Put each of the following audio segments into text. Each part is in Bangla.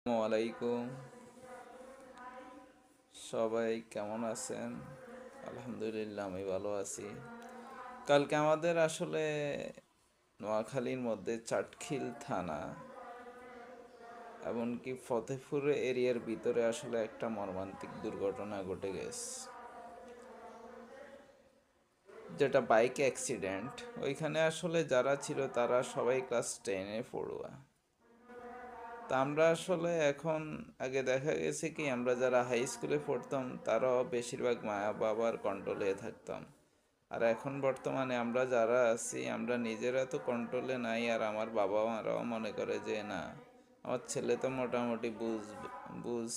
আসসালামু আলাইকুম। সবাই কেমন আছেন? আলহামদুলিল্লাহ, আমি ভালো আছি। কালকে আমাদের আসলে নোয়াখালীর মধ্যে চাটখিল থানা এমনকি ফতেপুর এরিয়ার ভিতরে আসলে একটা মর্মান্তিক দুর্ঘটনা ঘটে গেছে, যেটা বাইক অ্যাক্সিডেন্ট। ওইখানে আসলে যারা ছিল তারা সবাই ক্লাস 10-এ পড়ুয়া। তা আমরা আসলে এখন, আগে দেখা গেছে কি, আমরা যারা হাই স্কুলে পড়তাম তারাও বেশিরভাগ মা বাবার কন্ট্রোলে থাকতাম। আর এখন বর্তমানে আমরা যারা আছি আমরা নিজেরা তো কন্ট্রোলে নাই, আর আমার বাবা মারাও মনে করে যে না, আমার ছেলে তো মোটামুটি বুঝ বুঝ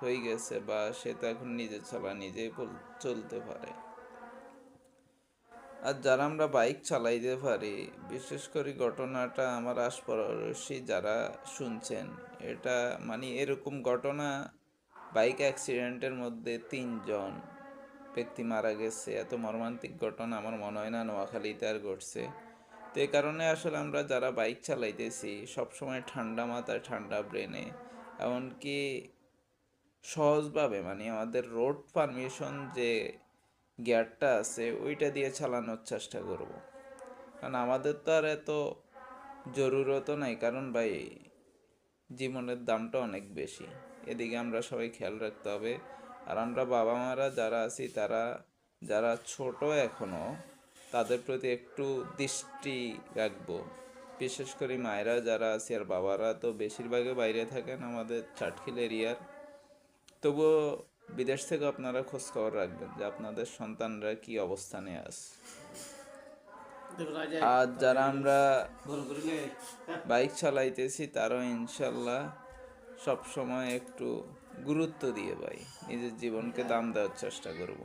হয়ে গেছে, বা সে তো এখন নিজে চলা নিজেই চলতে পারে। আর যারা আমরা বাইক চালাইতে পারি, বিশেষ করে ঘটনাটা আমার আশপাশি যারা শুনছেন, এটা মানে এরকম ঘটনা, বাইক অ্যাক্সিডেন্টের মধ্যে 3 জন ব্যক্তি মারা গেছে, এত মর্মান্তিক ঘটনা আমার মনে হয় না নোয়াখালীতে আর ঘটছে। তো এই কারণে আসলে আমরা যারা বাইক চালাইতেছি সবসময় ঠান্ডা মাথায় ঠান্ডা ব্রেনে, এমনকি সহজভাবে, মানে আমাদের রোড পারমিশন যে গিয়ারটা আছে ওইটা দিয়ে চালানোর চেষ্টা করব। কারণ আমাদের তো আর এত জরুরতও নাই, কারণ ভাই জীবনের দামটা অনেক বেশি, এদিকে আমরা সবাই খেয়াল রাখতে হবে। আর আমরা বাবা মারা যারা আছি তারা, যারা ছোট এখনো, তাদের প্রতি একটু দৃষ্টি রাখবো। বিশেষ করে মায়েরা যারা আছে, আর বাবারা তো বেশিরভাগই বাইরে থাকেন আমাদের চাটখিল এরিয়ার। তবুও বিদেশ থেকে আপনারা খোঁজ খবর রাখবেন যে আপনাদের সন্তানরা কি অবস্থানে আছে। আর যারা আমরা বাইক চালাইতেছি তারাও ইনশাল্লাহ সব সময় একটু গুরুত্ব দিয়ে ভাই নিজের জীবনকে দাম দেওয়ার চেষ্টা করব।